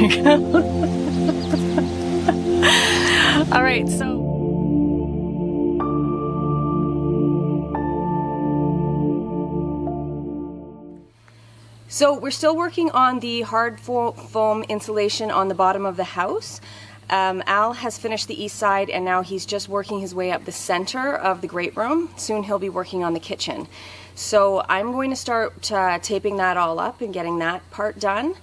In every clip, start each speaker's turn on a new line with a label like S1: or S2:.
S1: we go. All right, So we're still working on the hard foam insulation on the bottom of the house. Al has finished the east side and now he's just working his way up the center of the great room. Soon he'll be working on the kitchen. So I'm going to start taping that all up and getting that part done.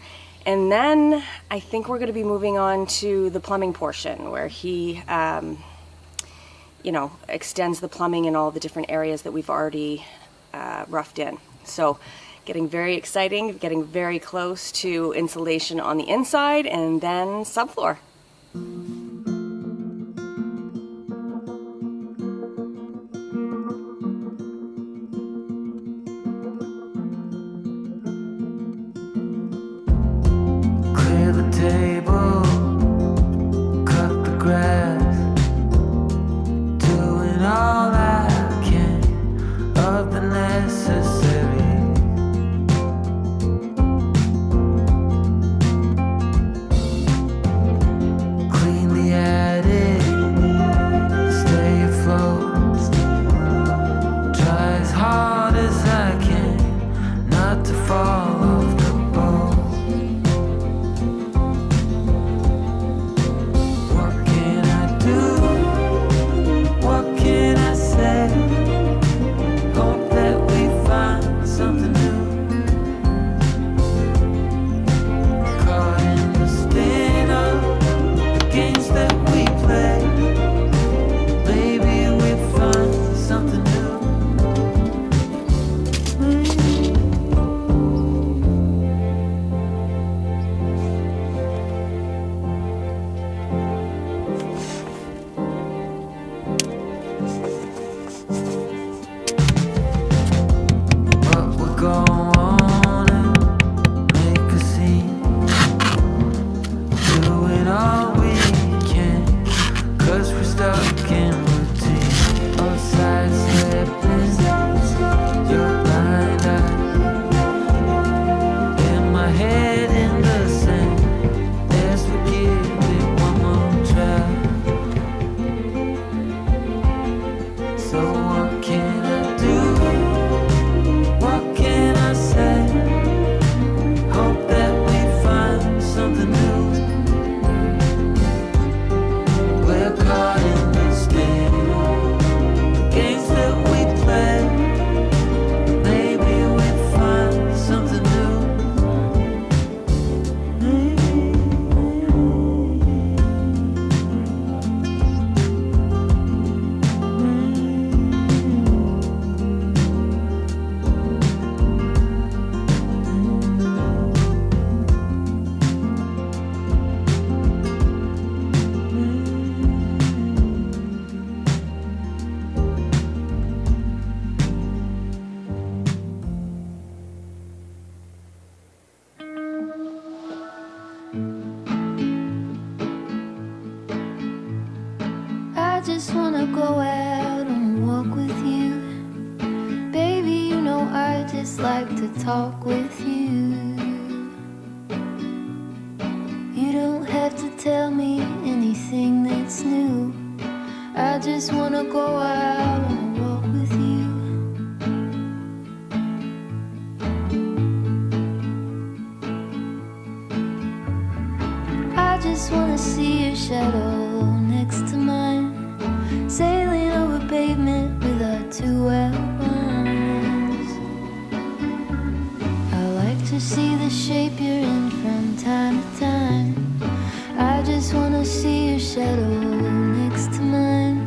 S1: And then I think we're going to be moving on to the plumbing portion where he, you know, extends the plumbing in all the different areas that we've already roughed in. So getting very exciting, getting very close to insulation on the inside and then subfloor.
S2: Clear the table, cut the grass, doing all I can of the necessary.
S3: I just wanna go out and walk with you. Baby, you know I just like to talk with you. You don't have to tell me anything that's new. I just wanna go out and walk with you. I just wanna see your shadow next to mine, sailing over pavement with our two outlines. I like to see the shape you're in from time to time. I just wanna see your shadow next to mine.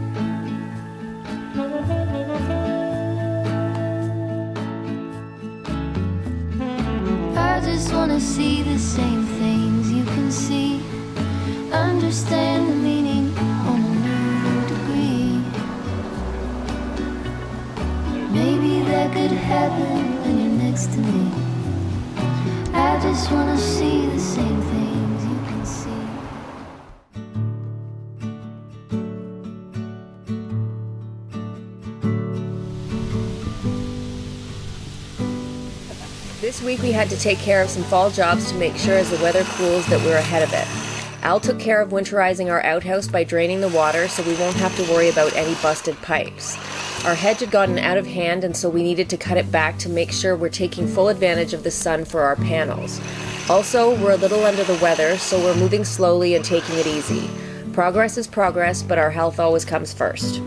S3: I just wanna see the same things you can see, understand the meaning on a new degree. Maybe that could happen when you're next to me. I just wanna see the same things you can see.
S1: This
S4: This week we had to take care of some fall jobs to make sure as the weather cools that we're ahead of it. Al took care of winterizing our outhouse by draining the water so we won't have to worry about any busted pipes. Our hedge had gotten out of hand, and so we needed to cut it back to make sure we're taking full advantage of the sun for our panels. Also, we're a little under the weather, so we're moving slowly and taking it easy. Progress is progress, but our health always comes first.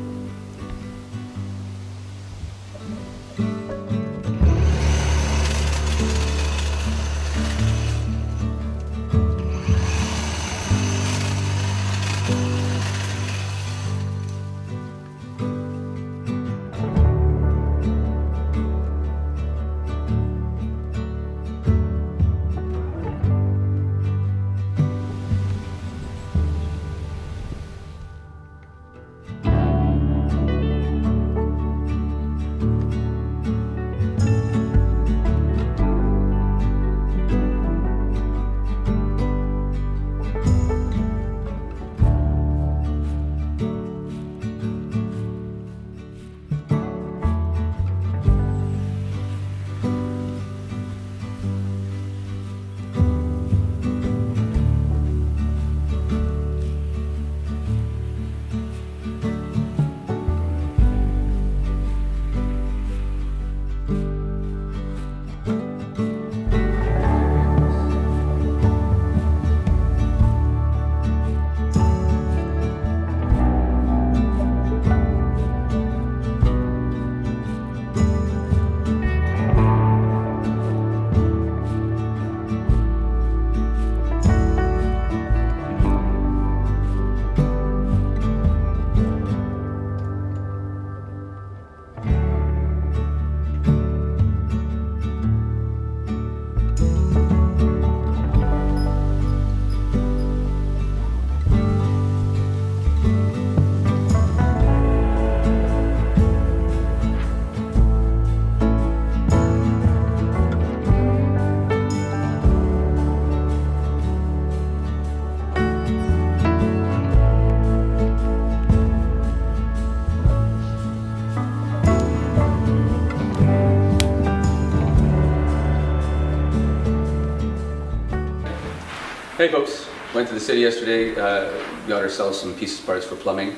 S5: Hey folks, went to the city yesterday, got ourselves some pieces parts for plumbing,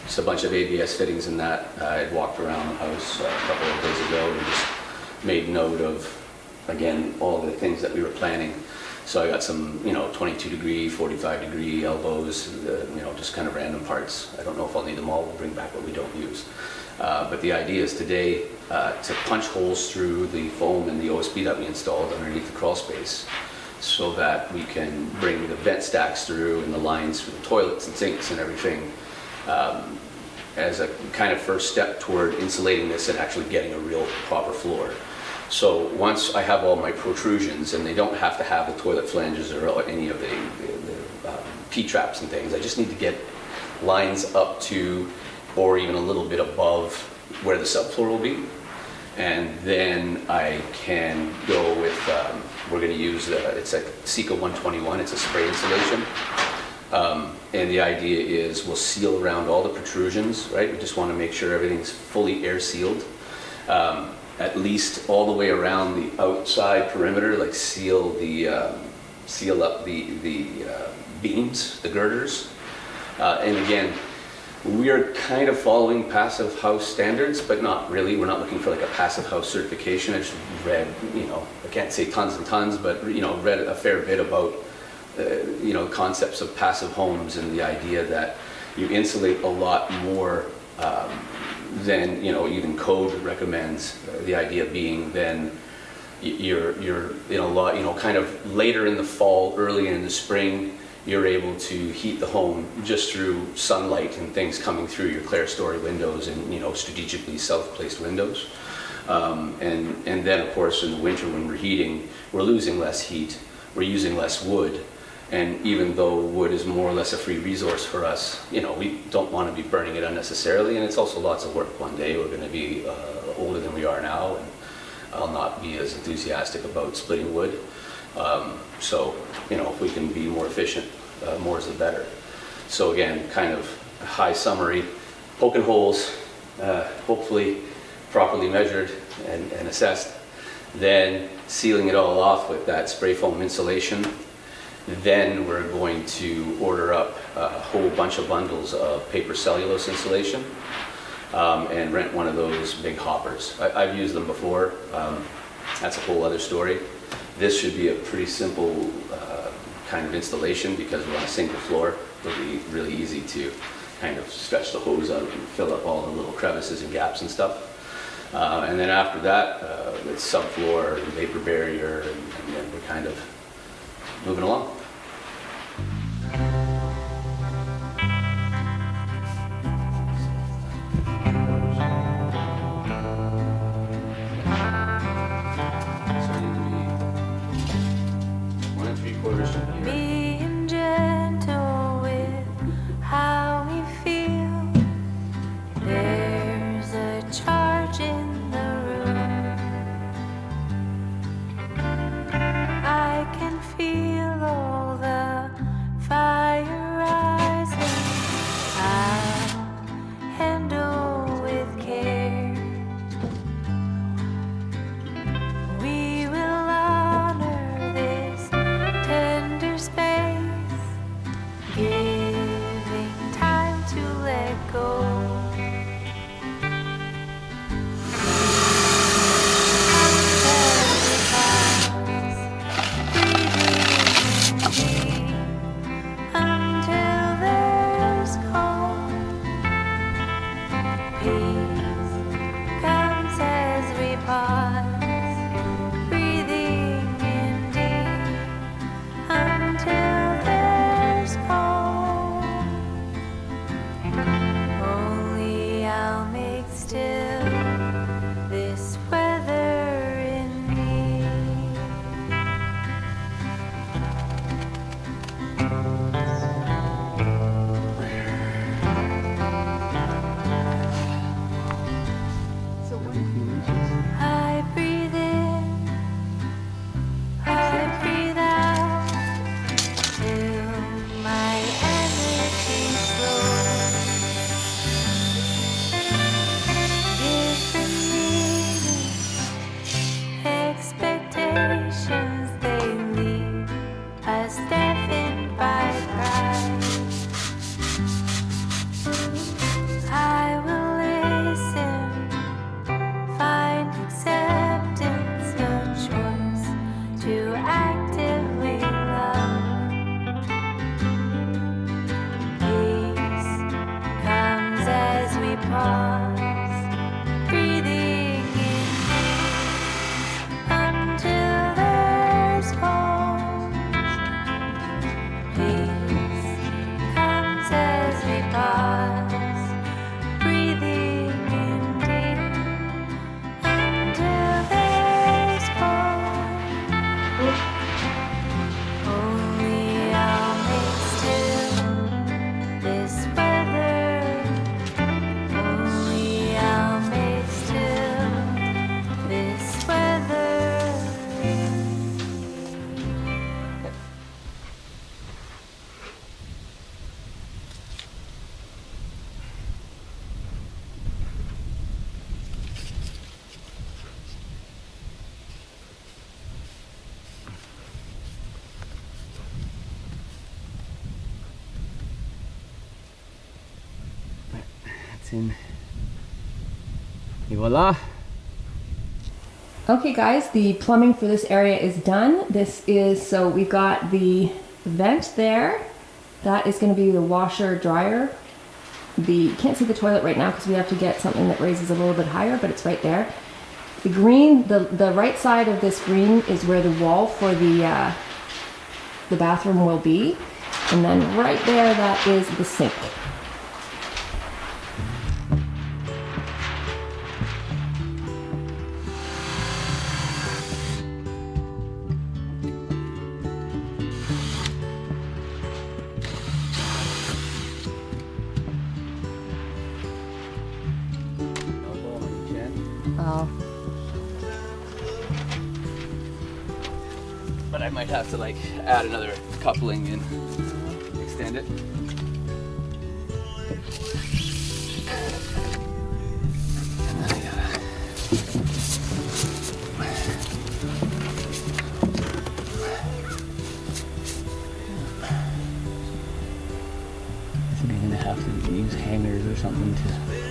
S5: just a bunch of ABS fittings in that. I walked around the house a couple of days ago and just made note of, again, all the things that we were planning. So I got some, 22 degree, 45 degree elbows, just kind of random parts. I don't know if I'll need them all, we'll bring back what we don't use. But the idea is today to punch holes through the foam and the OSB that we installed underneath the crawl space, so that we can bring the vent stacks through and the lines for the toilets and sinks and everything as a kind of first step toward insulating this and actually getting a real proper floor. So once I have all my protrusions, and they don't have to have the toilet flanges or any of the P-traps and things, I just need to get lines up to or even a little bit above where the subfloor will be. And then I can go with, we're going to use, it's a Seca 121, it's a spray insulation. And the idea is we'll seal around all the protrusions, right? We just want to make sure everything's fully air sealed. At least all the way around the outside perimeter, like seal up the beams, the girders. And again, we are kind of following passive house standards, but not really. We're not looking for like a passive house certification. I just read, I can't say tons and tons, but read a fair bit about, concepts of passive homes and the idea that you insulate a lot more than even code recommends. The idea being then you're in a lot, kind of later in the fall, early in the spring, you're able to heat the home just through sunlight and things coming through your clerestory windows and strategically self-placed windows. And then of course in the winter when we're heating, we're losing less heat, we're using less wood. And even though wood is more or less a free resource for us, we don't want to be burning it unnecessarily, and it's also lots of work. One day we're going to be older than we are now, and I'll not be as enthusiastic about splitting wood. So, if we can be more efficient, more is the better. So again, kind of a high summary, poking holes, hopefully properly measured and assessed, then sealing it all off with that spray foam insulation. Then we're going to order up a whole bunch of bundles of paper cellulose insulation and rent one of those big hoppers. I've used them before. That's a whole other story. This should be a pretty simple kind of installation because we're on a single floor. It'll be really easy to kind of stretch the hose out and fill up all the little crevices and gaps and stuff. And then after that, it's subfloor and vapor barrier, and then we're kind of moving along.
S3: Being gentle with how we feel. There's a charge in the room. I can feel all the fire rising. I'll handle with care. We will honor this tender space, giving time to let go. Until there's calm, peace comes as we pause, breathing in deep. Until there's calm, only I'll make still this weather in me. I breathe in, I breathe out, till my energy flows. Different meanings, expectations, they leave us deafened by pride. I will listen, find acceptance, a choice to actively love. Peace comes as we pause, breathing in until there's calm. Peace comes as we pause, breathing in deep until there's calm. Only I'll make still this weather. Only I'll make still this weather.
S6: That's in. Et voila.
S1: Okay guys, the plumbing for this area is done. So we've got the vent there. That is going to be the washer dryer. You can't see the toilet right now because we have to get something that raises a little bit higher, but it's right there. The green, the right side of this green is where the wall for the bathroom will be. And then right there, that is the sink. Oh.
S5: But I might have to like add another coupling and extend it. And then I gotta
S6: use hangers or something to